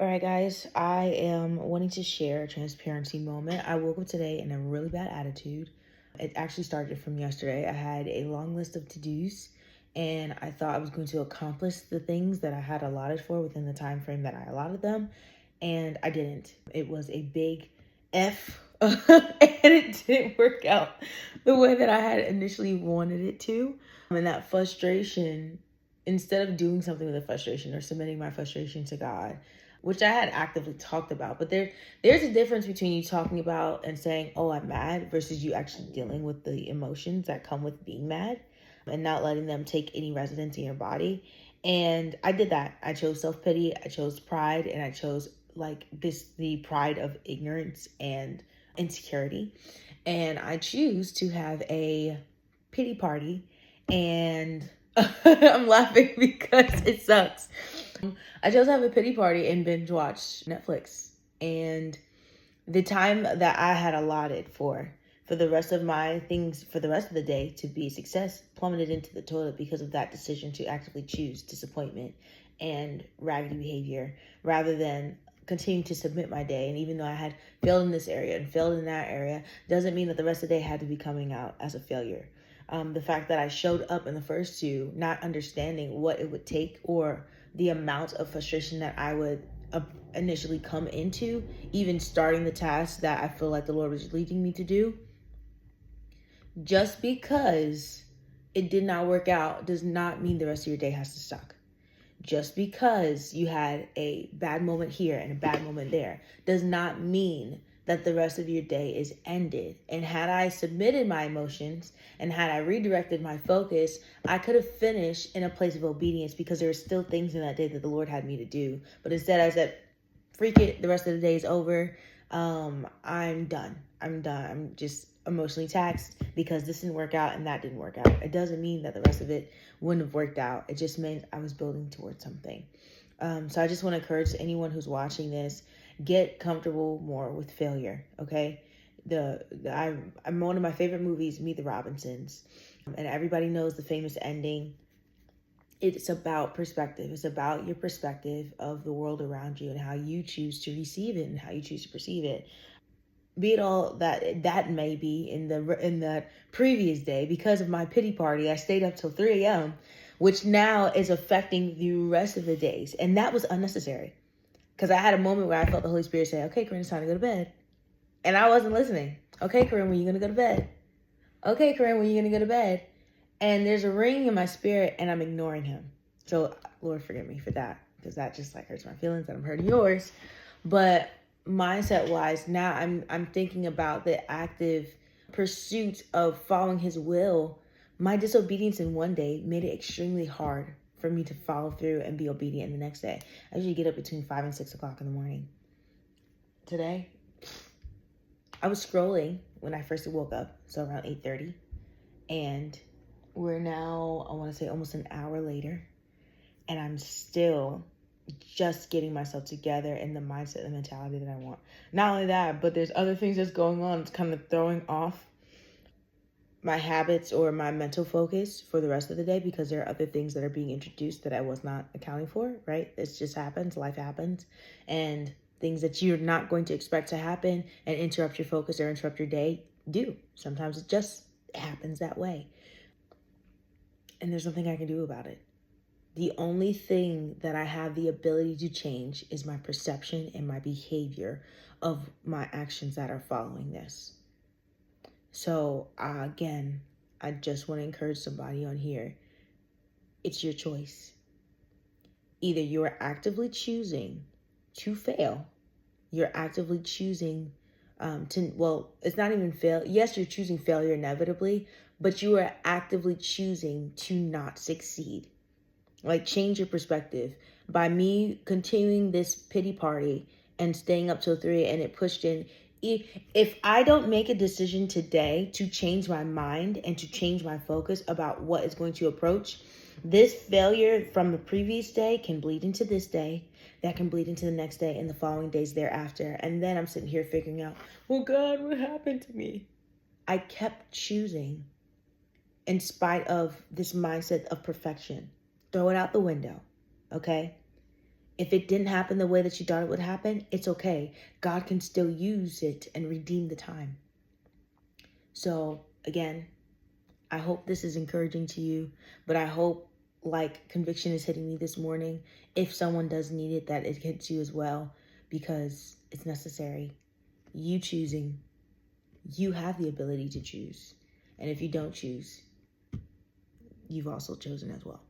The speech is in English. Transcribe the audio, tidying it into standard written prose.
All right, guys, I am wanting to share a transparency moment. I woke up today in a really bad attitude. It actually started from yesterday. I had a long list of to-dos, and I thought I was going to accomplish the things that I had allotted for within the time frame that I allotted them, and I didn't. It was a big F, and it didn't work out the way that I had initially wanted it to. And that frustration, instead of doing something with the frustration or submitting my frustration to God, which I had actively talked about. But there's a difference between you talking about and saying, "Oh, I'm mad," versus you actually dealing with the emotions that come with being mad and not letting them take any residence in your body. And I did that. I chose self-pity, I chose pride, and I chose the pride of ignorance and insecurity. And I choose to have a pity party, and I'm laughing because it sucks. I chose to have a pity party and binge watch Netflix. And the time that I had allotted for the rest of my things for the rest of the day to be a success plummeted into the toilet because of that decision to actively choose disappointment and raggedy behavior rather than continue to submit my day. And even though I had failed in this area and failed in that area, doesn't mean that the rest of the day had to be coming out as a failure. The fact that I showed up in the first two, not understanding what it would take or the amount of frustration that I would initially come into, even starting the task that I feel like the Lord was leading me to do. Just because it did not work out does not mean the rest of your day has to suck. Just because you had a bad moment here and a bad moment there does not mean that the rest of your day is ended. And had I submitted my emotions and had I redirected my focus, I could have finished in a place of obedience because there were still things in that day that the Lord had me to do. But instead I said, freak it, the rest of the day is over. I'm done. I'm just emotionally taxed because this didn't work out and that didn't work out. It doesn't mean that the rest of it wouldn't have worked out. It just meant I was building towards something. So I just want to encourage anyone who's watching this, get comfortable more with failure. Okay. I'm one of my favorite movies, Meet the Robinsons, and everybody knows the famous ending. It's about perspective. It's about your perspective of the world around you and how you choose to receive it and how you choose to perceive it. Be it all that may be in the previous day, because of my pity party, I stayed up till 3 a.m., which now is affecting the rest of the days. And that was unnecessary because I had a moment where I felt the Holy Spirit say, "Okay, Corinne, it's time to go to bed." And I wasn't listening. "Okay, Corinne, when are you going to go to bed? Okay, Corinne, when are you going to go to bed?" And there's a ring in my spirit and I'm ignoring him. So Lord, forgive me for that, because that just hurts my feelings and I'm hurting yours. But mindset wise, now I'm thinking about the active pursuit of following his will. My disobedience in one day made it extremely hard for me to follow through and be obedient the next day. I usually get up between 5 and 6 o'clock in the morning. Today, I was scrolling when I first woke up, so around 8:30, and we're now, I want to say, almost an hour later, and I'm still just getting myself together in the mindset and mentality that I want. Not only that, but there's other things that's going on. It's kind of throwing off my habits or my mental focus for the rest of the day because there are other things that are being introduced that I was not accounting for, right? It just happens. Life happens. And things that you're not going to expect to happen and interrupt your focus or interrupt your day do. Sometimes it just happens that way. And there's nothing I can do about it. The only thing that I have the ability to change is my perception and my behavior of my actions that are following this. So again, I just want to encourage somebody on here. It's your choice. Either you are actively choosing to fail. You're actively choosing it's not even fail. Yes, you're choosing failure inevitably, but you are actively choosing to not succeed. Change your perspective. By me continuing this pity party and staying up till 3 and it pushed in, if I don't make a decision today to change my mind and to change my focus about what is going to approach, this failure from the previous day can bleed into this day. That can bleed into the next day and the following days thereafter. And then I'm sitting here figuring out, well, God, what happened to me? I kept choosing in spite of this mindset of perfection. Throw it out the window, okay? If it didn't happen the way that you thought it would happen, it's okay. God can still use it and redeem the time. So again, I hope this is encouraging to you, but I hope, like conviction is hitting me this morning, if someone does need it, that it hits you as well, because it's necessary. You choosing, you have the ability to choose. And if you don't choose, you've also chosen as well.